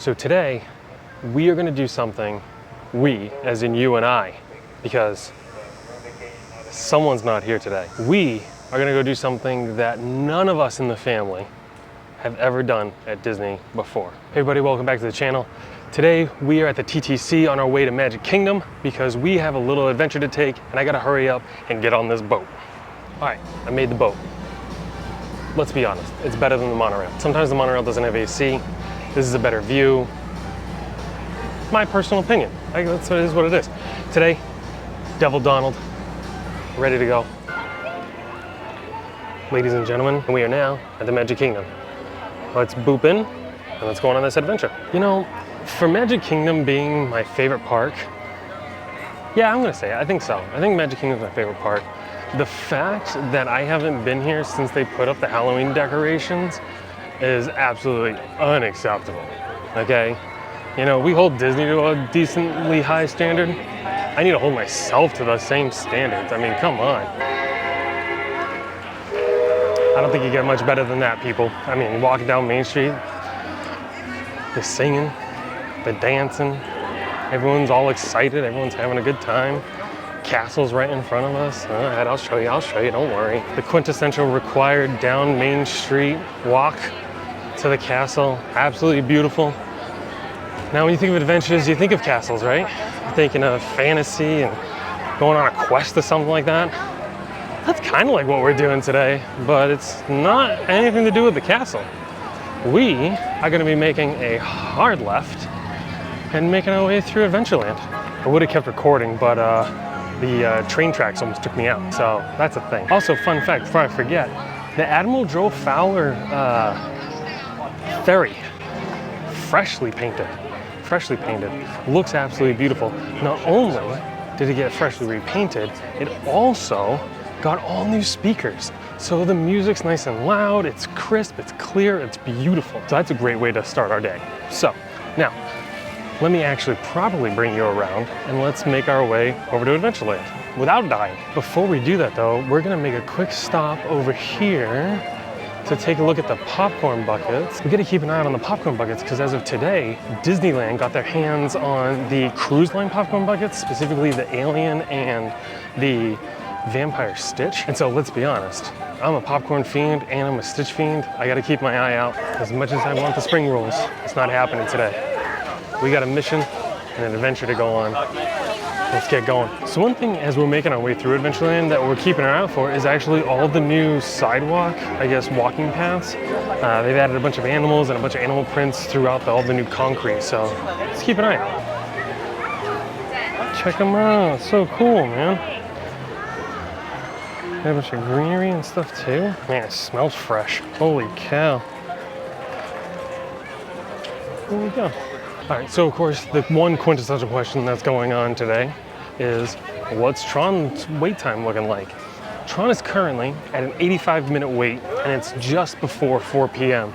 So today, we are gonna do something, we, as in you and I, because someone's not here today. We are gonna go do something that none of us in the family have ever done at Disney before. Hey everybody, welcome back to the channel. Today, we are at the TTC on our way to Magic Kingdom because we have a little adventure to take and I gotta hurry up and get on this boat. All right, I made the boat. Let's be honest, it's better than the monorail. Sometimes the monorail doesn't have AC. This is a better view. My personal opinion. That's what it is what it is. Today, Devil Donald, ready to go. Ladies and gentlemen, we are now at the Magic Kingdom. Let's boop in and let's go on this adventure. You know, for Magic Kingdom being my favorite park, yeah, I'm gonna say it, I think so. I think Magic Kingdom is my favorite park. The fact that I haven't been here since they put up the Halloween decorations is absolutely unacceptable, okay? You know, we hold Disney to a decently high standard. I need to hold myself to the same standards. I mean, come on. I don't think you get much better than that, people. I mean, walking down Main Street, they're singing, they're dancing, everyone's all excited, everyone's having a good time. Castle's right in front of us. All right, I'll show you, don't worry. The quintessential required down Main Street walk to the castle, absolutely beautiful. Now when you think of adventures, you think of castles, right? You're thinking of fantasy and going on a quest or something like that. That's kind of like what we're doing today, but it's not anything to do with the castle. We are gonna be making a hard left and making our way through Adventureland. I would have kept recording, but the train tracks almost took me out, so that's a thing. Also, fun fact, before I forget, the Admiral Joe Fowler ferry, freshly painted, looks absolutely beautiful. Not only did it get freshly repainted, it also got all new speakers. So the music's nice and loud, it's crisp, it's clear, it's beautiful. So that's a great way to start our day. So now, let me actually properly bring you around and let's make our way over to Adventureland without dying. Before we do that though, we're gonna make a quick stop over here to take a look at the popcorn buckets. We gotta keep an eye out on the popcorn buckets because as of today, Disneyland got their hands on the cruise line popcorn buckets, specifically the Alien and the Vampire Stitch. And so let's be honest, I'm a popcorn fiend and I'm a Stitch fiend. I gotta keep my eye out. As much as I want the spring rolls, it's not happening today. We got a mission and an adventure to go on. Let's get going. So one thing as we're making our way through Adventureland that we're keeping our eye out for is actually all the new sidewalk, I guess, walking paths. They've added a bunch of animals and a bunch of animal prints throughout all the new concrete. So let's keep an eye out. Check them out, it's so cool, man. Got a bunch of greenery and stuff too. Man, it smells fresh. Holy cow. Here we go. All right, so of course, the one quintessential question that's going on today is, what's Tron's wait time looking like? Tron is currently at an 85-minute wait, and it's just before 4 p.m.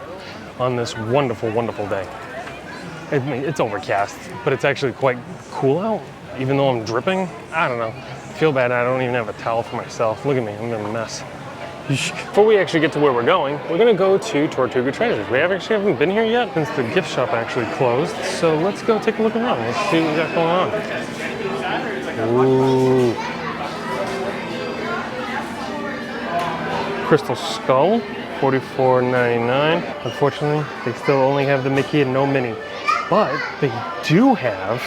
on this wonderful, wonderful day. I mean, it's overcast, but it's actually quite cool out, even though I'm dripping. I don't know. I feel bad I don't even have a towel for myself. Look at me, I'm in a mess. Before we actually get to where we're going, we're gonna go to Tortuga Treasures. We actually haven't been here yet since the gift shop actually closed. So let's go take a look around. Let's see what we got going on. Ooh. Crystal Skull, $44.99. Unfortunately, they still only have the Mickey and no Minnie. But they do have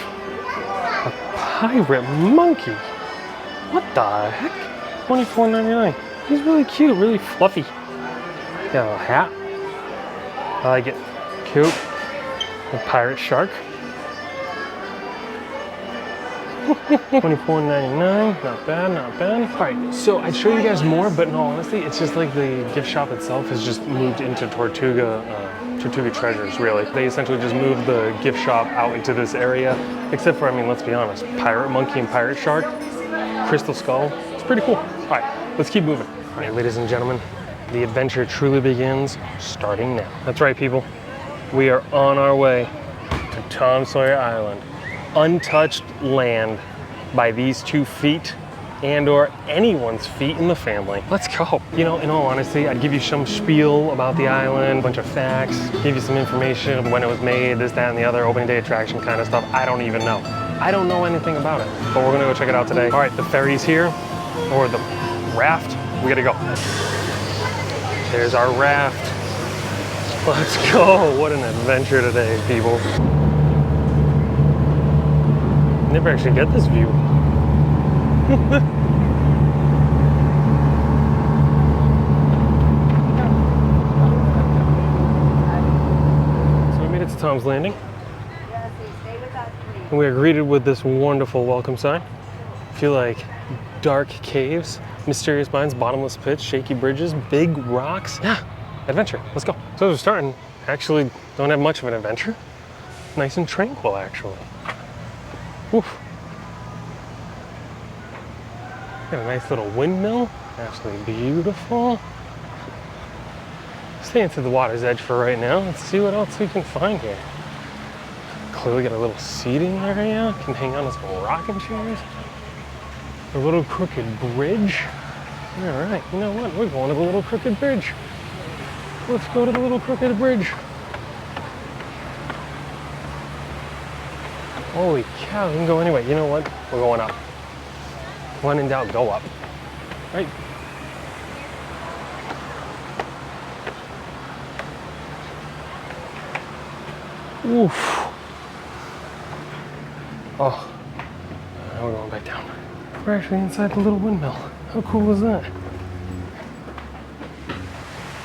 a pirate monkey. What the heck? $24.99. He's really cute, really fluffy. Got a little hat. I like it. Cute. A pirate shark. $24.99. Not bad, not bad. All right, so I'd show you guys more, but in all honesty, it's just like the gift shop itself has just moved into Tortuga Treasures, really. They essentially just moved the gift shop out into this area, except for, I mean, let's be honest, pirate monkey and pirate shark, crystal skull. It's pretty cool. All right, let's keep moving. All right, ladies and gentlemen, the adventure truly begins starting now. That's right, people. We are on our way to Tom Sawyer Island. Untouched land by these 2 feet and or anyone's feet in the family. Let's go. You know, in all honesty, I'd give you some spiel about the island, a bunch of facts, give you some information of when it was made, this, that, and the other, opening day attraction kind of stuff. I don't even know. I don't know anything about it, but we're gonna go check it out today. All right, the ferry's here, or the raft. We gotta go. There's our raft. Let's go. What an adventure today, people. Never actually get this view. So we made it to Tom's Landing. And we are greeted with this wonderful welcome sign. I feel like dark caves, mysterious mines, bottomless pits, shaky bridges, big rocks. Yeah, adventure. Let's go. So as we're starting, actually don't have much of an adventure. Nice and tranquil, actually. Oof. Got a nice little windmill, absolutely beautiful. Staying to the water's edge for right now. Let's see what else we can find here. Clearly got a little seating area. Can hang on to some rocking chairs. A little crooked bridge. All right, you know what? We're going to the little crooked bridge. Let's go to the little crooked bridge. Holy cow, we can go anyway. You know what? We're going up. When in doubt, go up. Right? Oof. Oh, now we're going back down. We're actually inside the little windmill. How cool is that?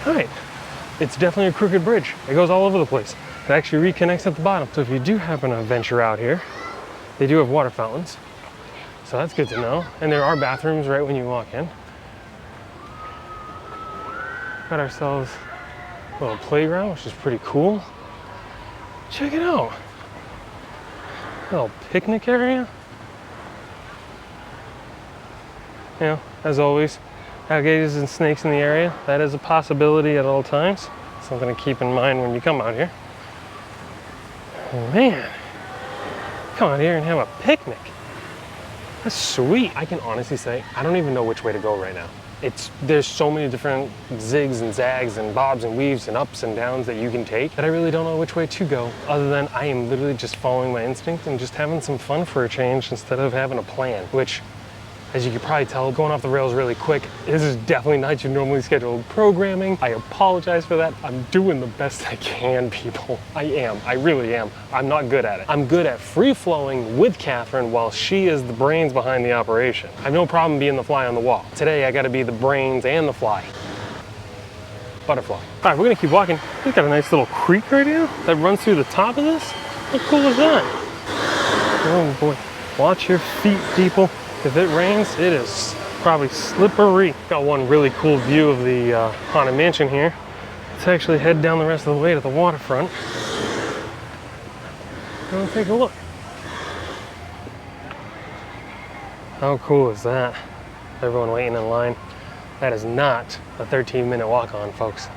All right, it's definitely a crooked bridge. It goes all over the place. It actually reconnects at the bottom. So if you do happen to venture out here, they do have water fountains. So that's good to know. And there are bathrooms right when you walk in. Got ourselves a little playground, which is pretty cool. Check it out. A little picnic area. You know, as always, alligators and snakes in the area. That is a possibility at all times. Something to keep in mind when you come out here. Man, come out here and have a picnic. That's sweet. I can honestly say, I don't even know which way to go right now. There's so many different zigs and zags and bobs and weaves and ups and downs that you can take that I really don't know which way to go, other than I am literally just following my instinct and just having some fun for a change instead of having a plan, which, as you can probably tell, going off the rails really quick. This is definitely not your normally scheduled programming. I apologize for that. I'm doing the best I can, people. I am. I really am. I'm not good at it. I'm good at free-flowing with Catherine while she is the brains behind the operation. I have no problem being the fly on the wall. Today, I gotta be the brains and the fly. Butterfly. All right, we're gonna keep walking. We've got a nice little creek right here that runs through the top of this. How cool is that? Oh boy. Watch your feet, people. If it rains, it is probably slippery. Got one really cool view of the Haunted Mansion here. Let's actually head down the rest of the way to the waterfront. Go take a look. How cool is that? Everyone waiting in line. That is not a 13-minute walk-on, folks.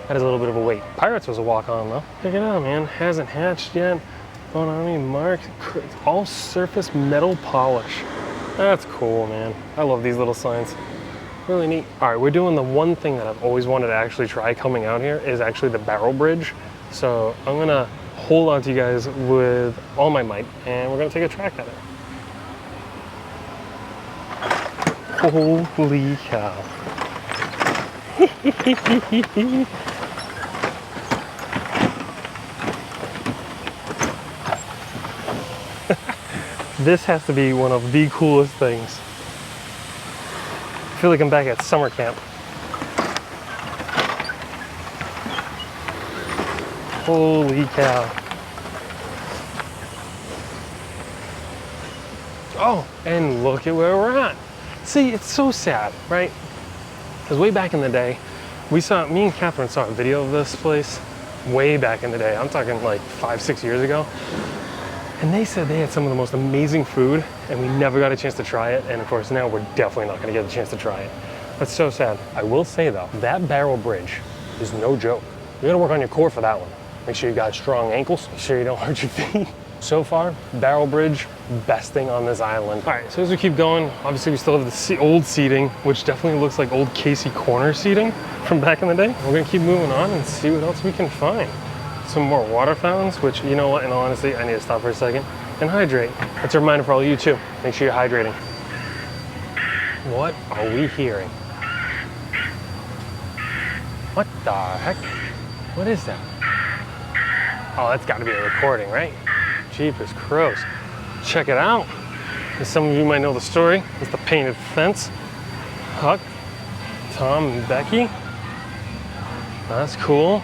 That is a little bit of a wait. Pirates was a walk-on, though. Check it out, man. Hasn't hatched yet. Bone Army marked. All surface metal polish. That's cool, man. I love these little signs. Really neat. All right, we're doing the one thing that I've always wanted to actually try coming out here is actually the barrel bridge. So I'm gonna hold on to you guys with all my might and we're gonna take a track at it. Holy cow. This has to be one of the coolest things. I feel like I'm back at summer camp. Holy cow. Oh, and look at where we're at. See, it's so sad, right? Because way back in the day, me and Catherine saw a video of this place way back in the day. I'm talking like 5-6 years ago. And they said they had some of the most amazing food and we never got a chance to try it. And of course now we're definitely not gonna get a chance to try it. That's so sad. I will say though, that barrel bridge is no joke. You gotta work on your core for that one. Make sure you got strong ankles. Make sure you don't hurt your feet. So far, Barrel Bridge, best thing on this island. All right, so as we keep going, obviously we still have the old seating, which definitely looks like old Casey Corner seating from back in the day. We're gonna keep moving on and see what else we can find. Some more water fountains, which, you know what, in all honesty, I need to stop for a second and hydrate. That's a reminder for all you too. Make sure you're hydrating. What are we hearing? What the heck? What is that? Oh, that's gotta be a recording, right? Jeepers crows. Check it out. As some of you might know the story, it's the painted fence. Huck, Tom, and Becky. That's cool.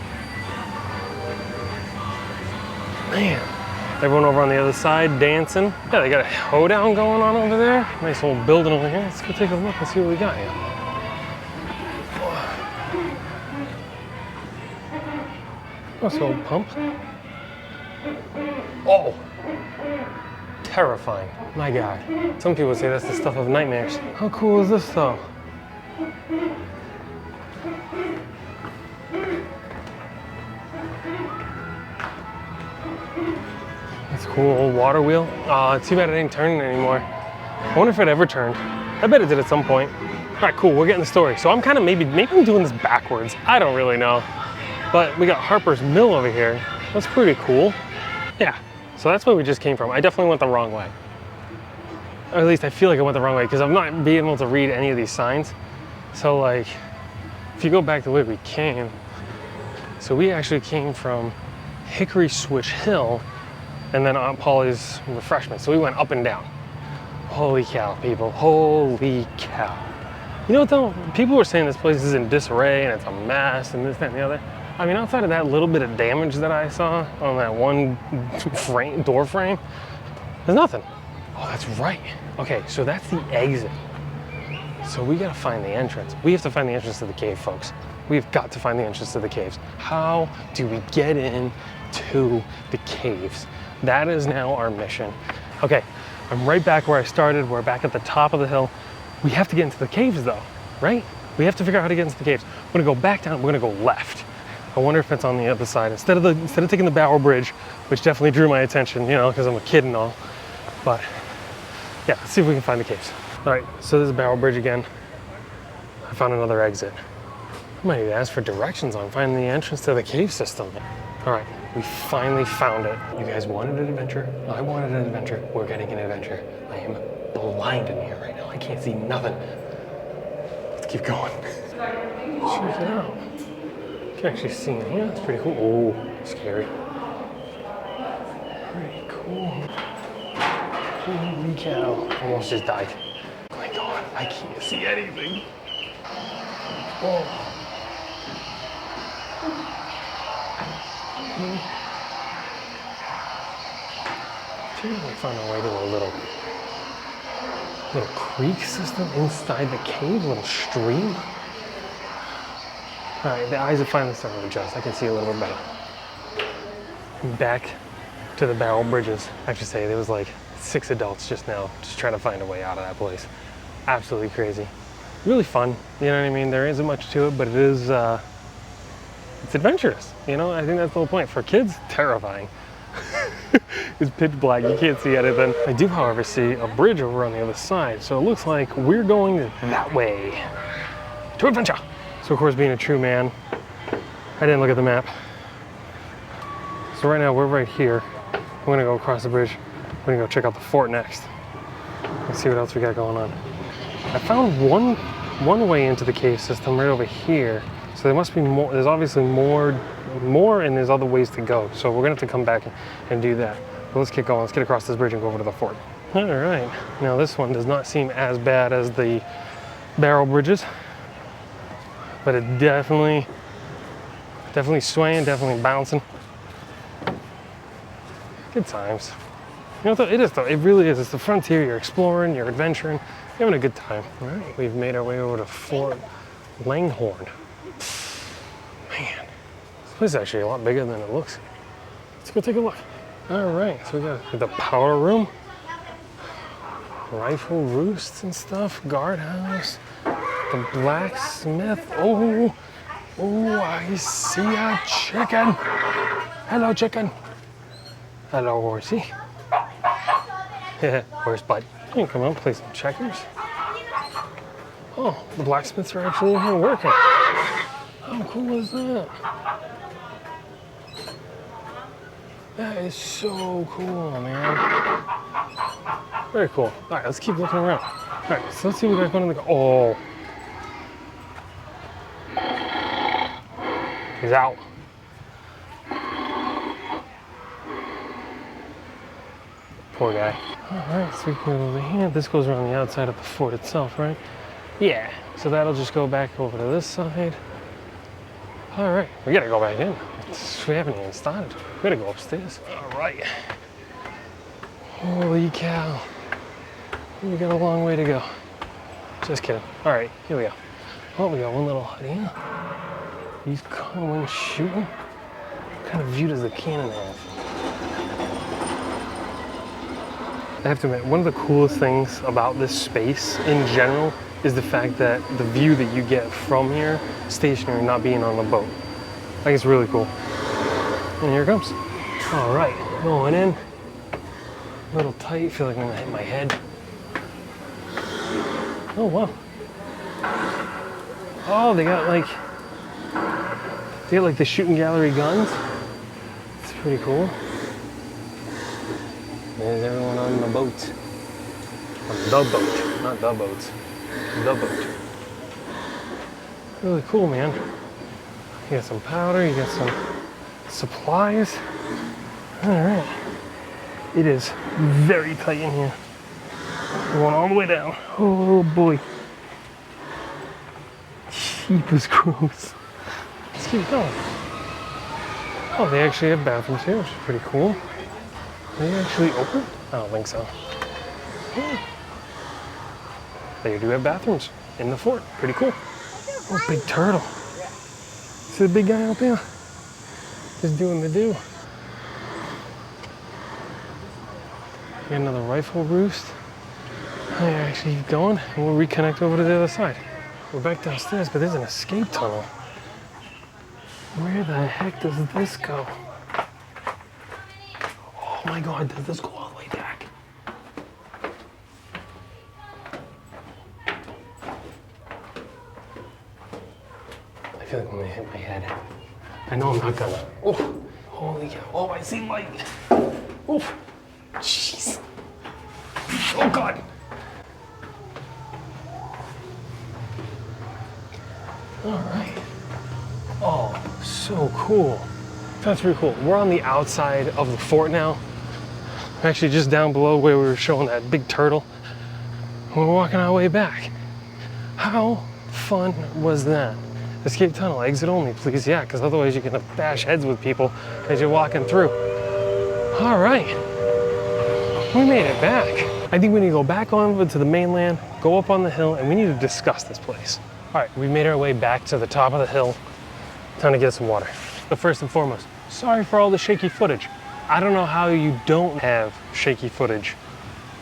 Man, everyone over on the other side dancing. Yeah, they got a hoedown going on over there. Nice old building over here. Let's go take a look and see what we got here. What's the old pump? Oh, terrifying. My God. Some people say that's the stuff of nightmares. How cool is this though? That's cool, old water wheel. It's too bad it ain't turning anymore. I wonder if it ever turned. I bet it did at some point. All right, cool, we're getting the story. So I'm kind of maybe I'm doing this backwards. I don't really know. But we got Harper's Mill over here. That's pretty cool. Yeah, so that's where we just came from. I definitely went the wrong way. Or at least I feel like I went the wrong way because I'm not being able to read any of these signs. So like, if you go back the way we came, so we actually came from Hickory Switch Hill and then Aunt Polly's Refreshment. So we went up and down. Holy cow, people, holy cow. You know what though? People were saying this place is in disarray and it's a mess and this, that, and the other. I mean, outside of that little bit of damage that I saw on that one door frame, there's nothing. Oh, that's right. Okay, so that's the exit. So we gotta find the entrance. We have to find the entrance to the cave, folks. We've got to find the entrance to the caves. How do we get in to the caves? That is now our mission. Okay, I'm right back where I started. We're back at the top of the hill. We have to get into the caves though, right? We have to figure out how to get into the caves. We're gonna go back down, we're gonna go left. I wonder if it's on the other side. Instead of taking the Barrel Bridge, which definitely drew my attention, you know, because I'm a kid and all. But yeah, let's see if we can find the caves. All right, so this is Barrel Bridge again. I found another exit. I might even ask for directions on finding the entrance to the cave system. All right, we finally found it. You guys wanted an adventure. I wanted an adventure. We're getting an adventure. I am blind in here right now. I can't see nothing. Let's keep going. Check it out. You can actually see in here. That's pretty cool. Oh, scary. Pretty cool. Holy cow. Almost just died. Oh my God, I can't see anything. Oh. We found our way to a little creek system inside the cave, a little stream. All right, the eyes are finally starting to adjust. I can see a little bit better. Back to the Barrel Bridges. I have to say, there was like 6 adults just now, just trying to find a way out of that place. Absolutely crazy. Really fun, you know what I mean? There isn't much to it, but it is, it's adventurous. You know, I think that's the whole point. For kids, terrifying. It's pitch black, you can't see anything. I do, however, see a bridge over on the other side, so it looks like we're going that way. To adventure! So of course, being a true man, I didn't look at the map. So right now, we're right here. We're gonna go across the bridge. We're gonna go check out the fort next. Let's see what else we got going on. I found one way into the cave system right over here. So there must be more, there's obviously more and there's other ways to go. So we're gonna have to come back and do that. But let's get going, let's get across this bridge and go over to the fort. All right, now this one does not seem as bad as the Barrel Bridges, but it definitely swaying, definitely bouncing. Good times. You know what, it is though, it really is. It's the frontier, you're exploring, you're adventuring, you're having a good time. All right, we've made our way over to Fort Langhorne. Man, this place is actually a lot bigger than it looks. Let's go take a look. All right, so we got the powder room, rifle roosts and stuff, guardhouse, the blacksmith. Oh, I see a chicken. Hello, chicken. Hello, horsey. Where's Bud? You can come out and play some checkers. Oh, the blacksmiths are actually in here working. How cool is that? That is so cool, man. Very cool. All right, let's keep looking around. All right, so let's see what we got going in the... Oh. He's out. Poor guy. All right, so we can go over here. This goes around the outside of the fort itself, right? Yeah, so that'll just go back over to this side. All right, we gotta go back in. We haven't even started. We gotta go upstairs. All right. Holy cow. We got a long way to go. Just kidding. All right, here we go. Oh, we got one little hut here. He's coming shooting. What kind of view does the cannon have? I have to admit, one of the coolest things about this space in general is the fact that the view that you get from here, stationary, not being on the boat. I think it's really cool. And here it comes. All right, going in. A little tight, feel like I'm gonna hit my head. Oh, wow. Oh, they got like the shooting gallery guns. It's pretty cool. There's everyone on the boat. On the boat, not the boats. The boat. Really cool, man. You got some powder, you got some supplies. All right. It is very tight in here. We're going all the way down. Oh boy. Jeepers gross. Let's keep going. Oh, they actually have bathrooms here, which is pretty cool. Are they actually open? I don't think so. Oh. They do have bathrooms in the fort. Pretty cool. Oh, big turtle. See the big guy out there? Just doing the do. Got another rifle roost. I actually keep going and we'll reconnect over to the other side. We're back downstairs, but there's an escape tunnel. Where the heck does this go? Oh my God, does this go all the way back? I feel like I'm gonna hit my head. I know I'm not gonna. Oh, holy cow. Oh, I see light. Oh, jeez. Oh God. All right. Oh, so cool. That's pretty cool. We're on the outside of the fort now. Actually just down below where we were showing that big turtle. We're walking our way back. How fun was that? Escape tunnel, exit only, please. Yeah, because otherwise you're gonna bash heads with people as you're walking through. All right, we made it back. I think we need to go back over to the mainland, go up on the hill, and we need to discuss this place. All right, we made our way back to the top of the hill. Time to get some water. But first and foremost, sorry for all the shaky footage. I don't know how you don't have shaky footage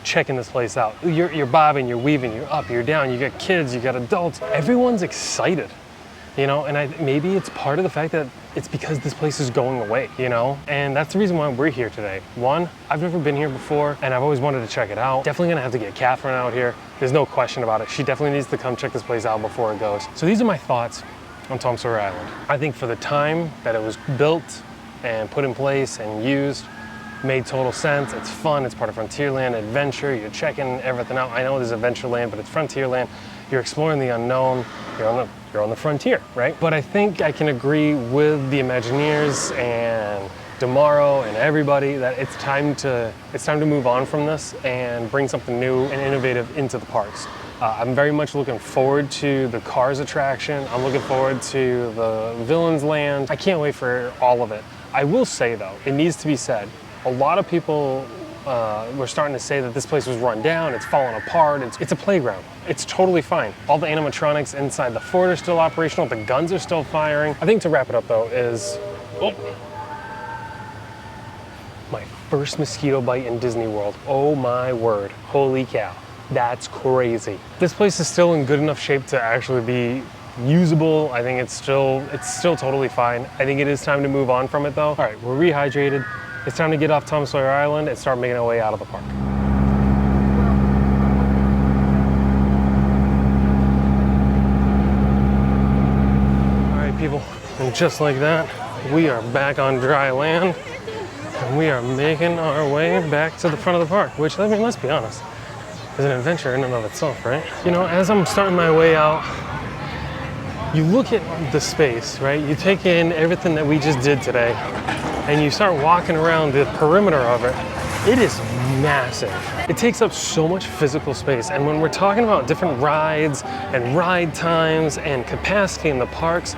checking this place out. You're bobbing, you're weaving, you're up, you're down, you got kids, you got adults. Everyone's excited, you know, and maybe it's part of the fact that it's because this place is going away, you know? And that's the reason why we're here today. One, I've never been here before and I've always wanted to check it out. Definitely gonna have to get Catherine out here. There's no question about it. She definitely needs to come check this place out before it goes. So these are my thoughts on Tom Sawyer Island. I think for the time that it was built and put in place and used, made total sense. It's fun, it's part of Frontierland adventure. You're checking everything out. I know there's Adventureland, but it's Frontierland. You're exploring the unknown. You're on the frontier, right? But I think I can agree with the Imagineers and Tomorrow and everybody that it's time to move on from this and bring something new and innovative into the parks. I'm very much looking forward to the Cars attraction. I'm looking forward to the Villains Land. I can't wait for all of it. I will say though, it needs to be said, a lot of people were starting to say that this place was run down, it's fallen apart, it's a playground. It's totally fine. All the animatronics inside the fort are still operational, the guns are still firing. I think to wrap it up though is, my first mosquito bite in Disney World. Oh my word, holy cow. That's crazy. This place is still in good enough shape to actually be usable. I think it's still totally fine. I think it is time to move on from it though. All right, we're rehydrated. It's time to get off Tom Sawyer Island and start making our way out of the park. All right, people, and just like that, we are back on dry land and we are making our way back to the front of the park, which, I mean, let's be honest, is an adventure in and of itself, right? You know, as I'm starting my way out, you look at the space, right? You take in everything that we just did today and you start walking around the perimeter of it. It is massive. It takes up so much physical space. And when we're talking about different rides and ride times and capacity in the parks,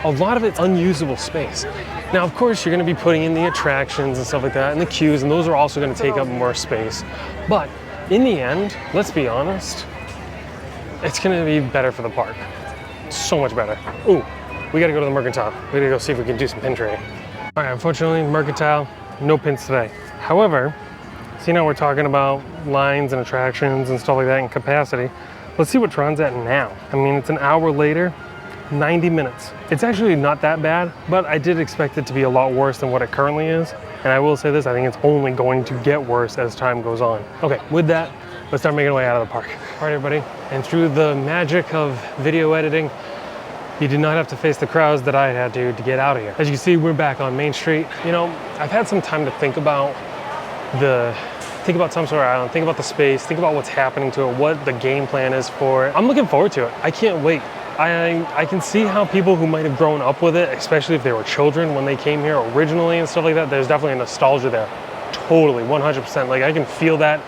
a lot of it's unusable space. Now, of course, you're gonna be putting in the attractions and stuff like that and the queues, and those are also gonna take up more space. But in the end, let's be honest, it's gonna be better for the park. So much better. Ooh, we gotta go to the Mercantile. We gotta go see if we can do some pin trading. All right, unfortunately, Mercantile, no pins today. However, see now we're talking about lines and attractions and stuff like that and capacity. Let's see what Tron's at now. I mean, it's an hour later, 90 minutes. It's actually not that bad, but I did expect it to be a lot worse than what it currently is. And I will say this, I think it's only going to get worse as time goes on. Okay, with that, let's start making our way out of the park. All right, everybody, and through the magic of video editing, you did not have to face the crowds that I had to get out of here. As you can see, we're back on Main Street. You know, I've had some time to think about Tom Sawyer Island, think about the space, think about what's happening to it, what the game plan is for it. I'm looking forward to it. I can't wait. I can see how people who might have grown up with it, especially if they were children when they came here originally and stuff like that, there's definitely a nostalgia there. Totally, 100%. Like, I can feel that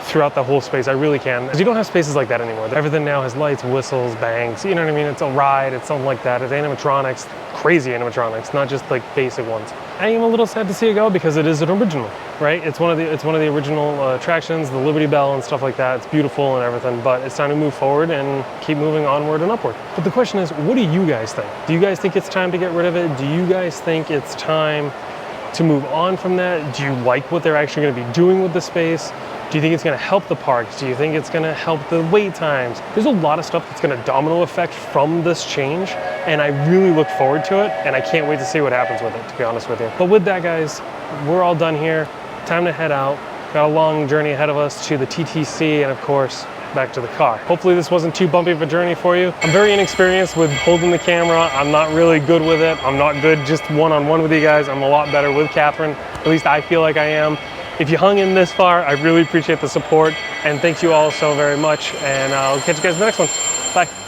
throughout the whole space. I really can. Because you don't have spaces like that anymore. Everything now has lights, whistles, bangs, you know what I mean? It's a ride, it's something like that. It's animatronics, crazy animatronics, not just like basic ones. I am a little sad to see it go because it is an original, right? It's one of the original attractions, the Liberty Bell and stuff like that. It's beautiful and everything, but it's time to move forward and keep moving onward and upward. But the question is, what do you guys think? Do you guys think it's time to get rid of it? Do you guys think it's time to move on from that? Do you like what they're actually going to be doing with the space? Do you think it's going to help the parks? Do you think it's going to help the wait times? There's a lot of stuff that's going to domino effect from this change, and I really look forward to it, and I can't wait to see what happens with it, to be honest with you. But with that, guys, we're all done here. Time to head out. Got a long journey ahead of us to the TTC and, of course, back to the car. Hopefully this wasn't too bumpy of a journey for you. I'm very inexperienced with holding the camera. I'm not really good with it. I'm not good just one-on-one with you guys. I'm a lot better with Catherine. At least I feel like I am. If you hung in this far, I really appreciate the support, and thank you all so very much, and I'll catch you guys in the next one. Bye.